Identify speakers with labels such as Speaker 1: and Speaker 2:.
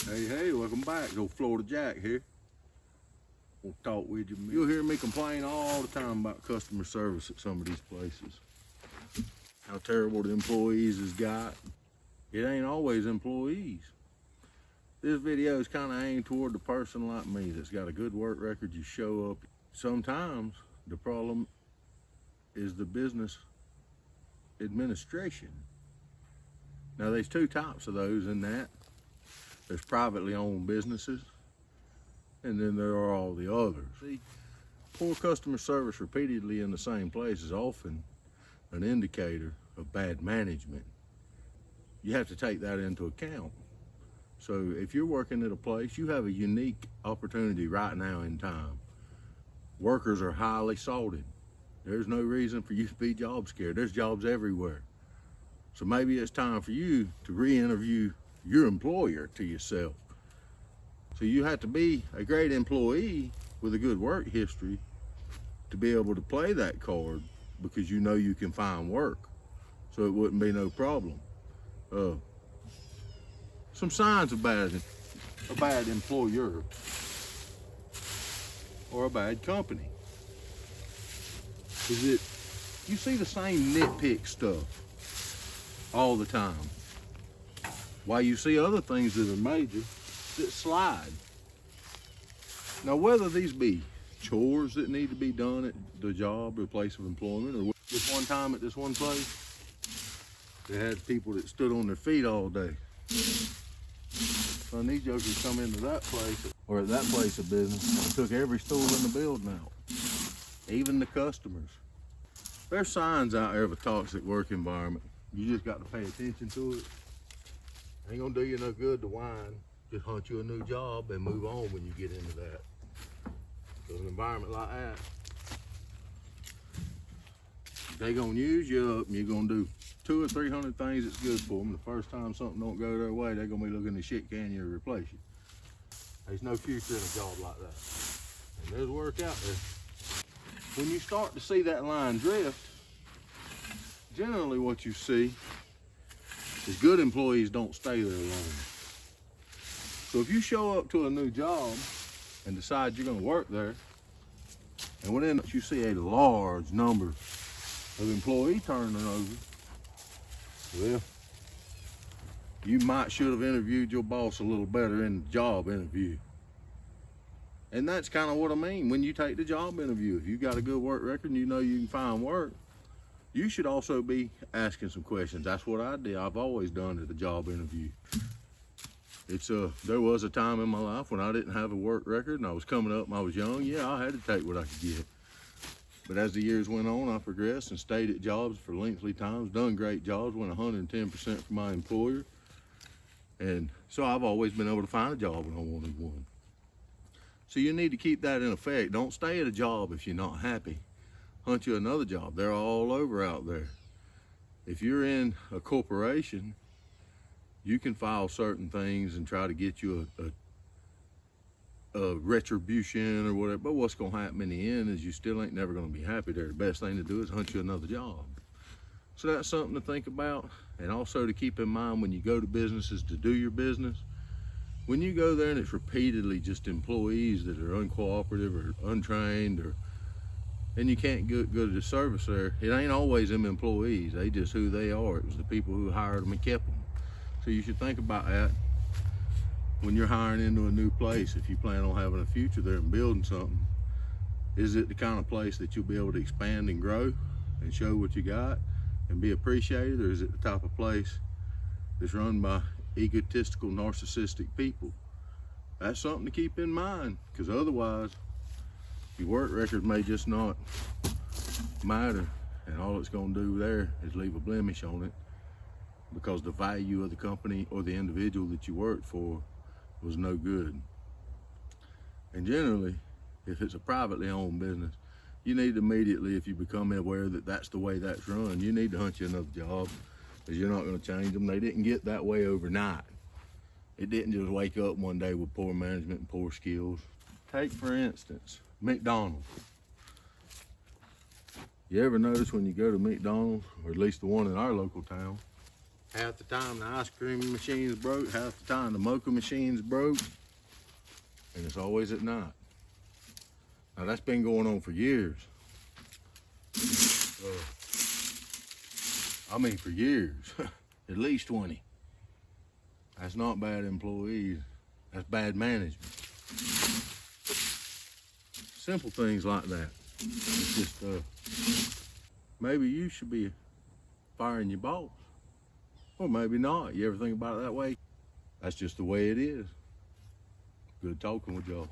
Speaker 1: Hey, welcome back. Old Florida Jack here. We'll talk with you. You'll hear me complain all the time about customer service at some of these places. How terrible the employees has got. It ain't always employees. This video is kind of aimed toward the person like me that's got a good work record. You show up. Sometimes the problem is the business administration. Now there's two types of those in that. There's privately owned businesses, and then there are all the others. See, poor customer service repeatedly in the same place is often an indicator of bad management. You have to take that into account. So if you're working at a place, you have a unique opportunity right now in time. Workers are highly sought. There's no reason for you to be job scared. There's jobs everywhere. So maybe it's time for you to re-interview your employer to yourself. So you have to be a great employee with a good work history to be able to play that card, because you know you can find work. So it wouldn't be no problem. Some signs of a bad employer or a bad company is that you see the same nitpick stuff all the time, while you see other things that are major that slide. Now, whether these be chores that need to be done at the job or place of employment, or this one time at this one place, they had people that stood on their feet all day. So these jokers come into that place, or at that place of business, and took every stool in the building out, even the customers. There's signs out there of a toxic work environment. You just got to pay attention to it. Ain't gonna do you no good to whine. Just hunt you a new job and move on when you get into that. Because an environment like that, they gonna use you up, and you're gonna do 200 or 300 things that's good for them. The first time something don't go their way, they're gonna be looking to shit can you to replace you. There's no future in a job like that. And there's work out there. When you start to see that line drift, generally what you see is good employees don't stay there long. So if you show up to a new job and decide you're gonna work there, and within you see a large number of employee turnover, well, you might should have interviewed your boss a little better in the job interview. And that's kind of what I mean when you take the job interview. If you got a good work record and you know you can find work, you should also be asking some questions. That's what I did. I've always done at a job interview. There was a time in my life when I didn't have a work record and I was coming up and I was young. Yeah, I had to take what I could get. But as the years went on, I progressed and stayed at jobs for lengthy times, done great jobs, went 110% for my employer. And so I've always been able to find a job when I wanted one. So you need to keep that in effect. Don't stay at a job if you're not happy. Hunt you another job. They're all over out there. If you're in a corporation, you can file certain things and try to get you a retribution or whatever, but what's gonna happen in the end is you still ain't never gonna be happy there. The best thing to do is hunt you another job. So that's something to think about, and also to keep in mind when you go to businesses to do your business. When you go there and it's repeatedly just employees that are uncooperative or untrained, and you can't go to the service there, it ain't always them employees. They just who they are. It was the people who hired them and kept them. So you should think about that when you're hiring into a new place. If you plan on having a future there and building something, is it the kind of place that you'll be able to expand and grow and show what you got and be appreciated, or is it the type of place that's run by egotistical, narcissistic people? That's something to keep in mind, because otherwise your work record may just not matter, and all it's going to do there is leave a blemish on it, because the value of the company or the individual that you worked for was no good. And generally, if it's a privately owned business, you need immediately, if you become aware that that's the way that's run, you need to hunt you another job, because you're not going to change them. They didn't get that way overnight. It didn't just wake up one day with poor management and poor skills. Take, for instance, McDonald's. You ever notice when you go to McDonald's, or at least the one in our local town, Half the time the ice cream machine's broke, half the time the mocha machine's broke, and it's always at night. Now that's been going on for years. I mean for years, at least 20. That's not bad employees, that's bad management. Simple things like that. It's just, maybe you should be firing your boss. Or maybe not. You ever think about it that way? That's just the way it is. Good talking with y'all.